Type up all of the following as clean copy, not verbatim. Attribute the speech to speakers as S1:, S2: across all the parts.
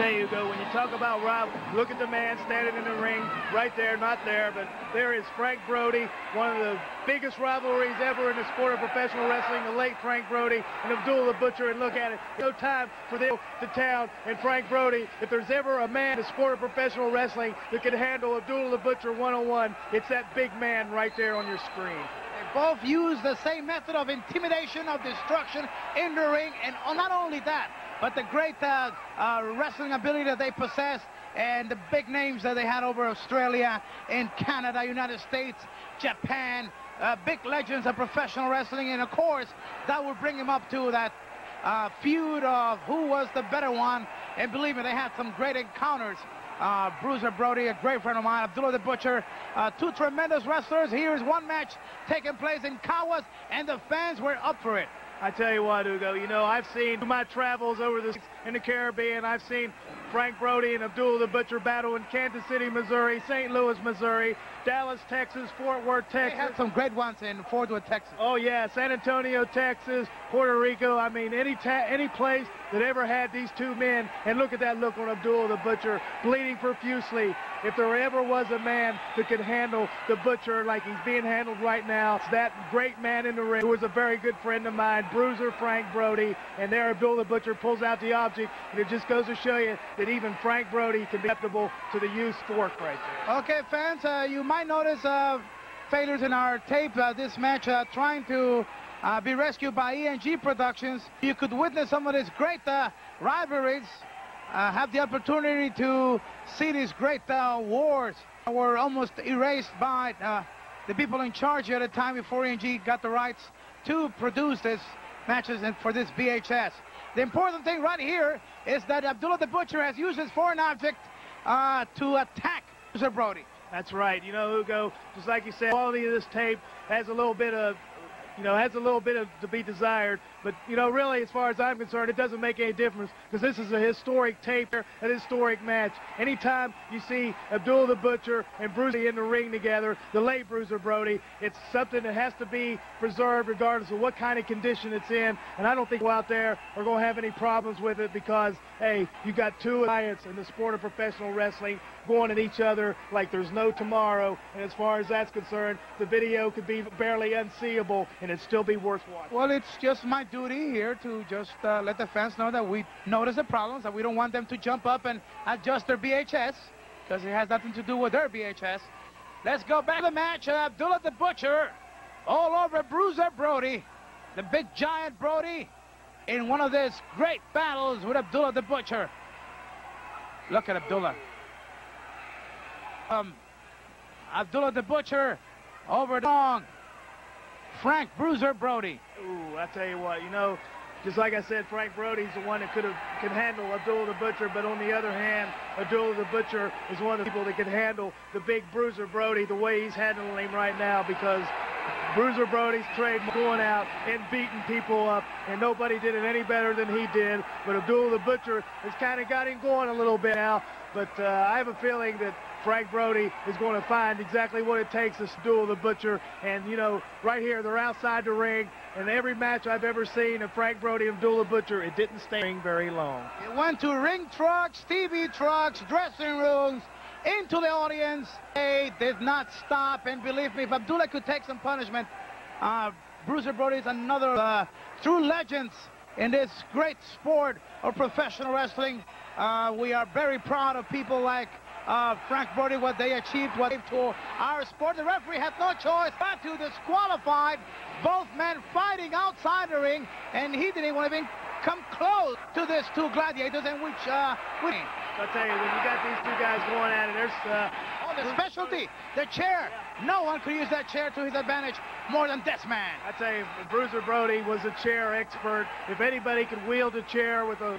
S1: tell you, Hugo, when you talk about Rob, look at the man standing in the ring right there, not there, but there is Frank Brody, one of the biggest rivalries ever in the sport of professional wrestling, the late Frank Brody and Abdullah the Butcher, and look at it. No time for them to town and Frank Brody. If there's ever a man in the sport of professional wrestling that can handle Abdullah the Butcher one-on-one, it's that big man right there on your screen.
S2: They both use the same method of intimidation, of destruction in the ring, and not only that, but the great wrestling ability that they possess and the big names that they had over Australia, in Canada, United States, Japan, big legends of professional wrestling. And of course, that would bring him up to that feud of who was the better one. And believe me, they had some great encounters. Bruiser Brody, a great friend of mine, Abdullah the Butcher, two tremendous wrestlers. Here's one match taking place in Kawas, and the fans were up for it.
S1: I tell you what, Hugo, you know, I've seen my travels over in the Caribbean. I've seen Frank Brody and Abdullah the Butcher battle in Kansas City, Missouri, St. Louis, Missouri, Dallas, Texas, Fort Worth, Texas.
S2: They had some great ones in Fort Worth, Texas.
S1: Oh, yeah, San Antonio, Texas, Puerto Rico. I mean, any place that ever had these two men. And look at that look on Abdullah the Butcher, bleeding profusely. If there ever was a man that could handle the Butcher like he's being handled right now, it's that great man in the ring who was a very good friend of mine, Bruiser Frank Brody. And there Abdullah the Butcher pulls out the object, and it just goes to show you that even Frank Brody can be acceptable to the used fork right there.
S2: Okay, fans, you might notice failures in our tape. This match trying to be rescued by ENG Productions. You could witness some of these great rivalries, have the opportunity to see these great wars were almost erased by the people in charge at the time before ENG got the rights to produce these matches and for this VHS. The important thing right here is that Abdullah the Butcher has used his foreign object to attack Bruiser Brody.
S1: That's right. You know, Hugo, just like you said, the quality of this tape has a little bit of, to be desired. But, you know, really, as far as I'm concerned, it doesn't make any difference because this is a historic tape, a historic match. Anytime you see Abdullah the Butcher and Bruiser in the ring together, the late Bruiser Brody, it's something that has to be preserved regardless of what kind of condition it's in. And I don't think out there are going to have any problems with it because, hey, you got two giants in the sport of professional wrestling going at each other like there's no tomorrow. And as far as that's concerned, the video could be barely unseeable and it'd still be worth watching.
S2: Well, it's just my duty here to just let the fans know that we notice the problems, that we don't want them to jump up and adjust their VHS because it has nothing to do with their VHS. Let's go back to the match. Abdullah the Butcher all over Bruiser Brody, the big giant Brody, in one of these great battles with Abdullah the Butcher. Look at Abdullah. Abdullah the Butcher over the long Frank Bruiser Brody.
S1: Ooh, I tell you what, you know, just like I said, Frank Brody's the one that can handle Abdullah the Butcher, but on the other hand, Abdullah the Butcher is one of the people that can handle the big Bruiser Brody the way he's handling him right now, because Bruiser Brody's trademark going out and beating people up, and nobody did it any better than he did. But Abdullah the Butcher has kind of got him going a little bit now. But I have a feeling that Frank Brody is going to find exactly what it takes to Abdullah the Butcher. And, you know, right here, they're outside the ring. And every match I've ever seen of Frank Brody and Abdullah the Butcher, it didn't stay very long.
S2: It went to ring trucks, TV trucks, dressing rooms, into the audience. They did not stop. And believe me, if Abdullah could take some punishment, Bruiser Brody is another true legends in this great sport of professional wrestling. We are very proud of people like Frank Brody, what they achieved, what they gave to our sport. The referee had no choice but to disqualify both men fighting outside the ring, and he didn't even come close to these two gladiators, in which winning.
S1: I'll tell you, when you got these two guys going at it, there's
S2: the specialty, the chair. No one could use that chair to his advantage more than this man.
S1: I tell you, Bruiser Brody was a chair expert. If anybody could wield a chair with a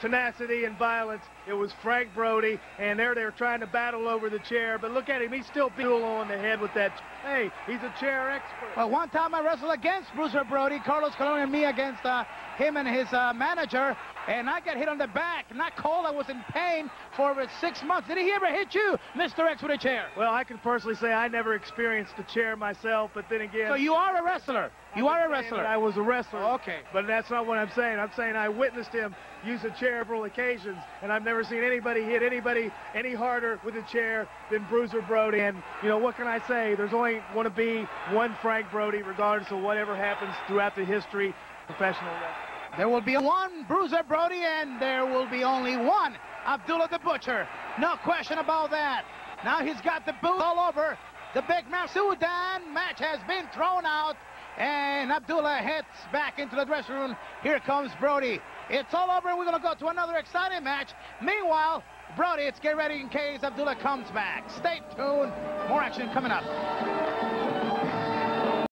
S1: tenacity and violence, it was Frank Brody, and they're trying to battle over the chair, but look at him, he's still beating on the head with that. Hey, he's a chair expert.
S2: Well, one time I wrestled against Bruiser Brody, Carlos Colon and me against him and his manager, and I got hit on the back. Not cold, I was in pain for over 6 months. Did he ever hit you, Mr. X, with a chair?
S1: Well, I can personally say I never experienced a chair myself, but then again...
S2: So you are a wrestler. You are a wrestler.
S1: I was a wrestler.
S2: Okay.
S1: But that's not what I'm saying. I'm saying I witnessed him use a chair several occasions, and I've never seen anybody hit anybody any harder with a chair than Bruiser Brody. And, you know, what can I say? There's only going to be one Frank Brody, regardless of whatever happens throughout the history of professional wrestling.
S2: There will be one Bruiser Brody, and there will be only one Abdullah the Butcher. No question about that. Now he's got the boot all over. The big Masudan match has been thrown out, and Abdullah heads back into the dressing room. Here comes Brody. It's all over, and we're going to go to another exciting match. Meanwhile, Brody, it's get ready in case Abdullah comes back. Stay tuned. More action coming up.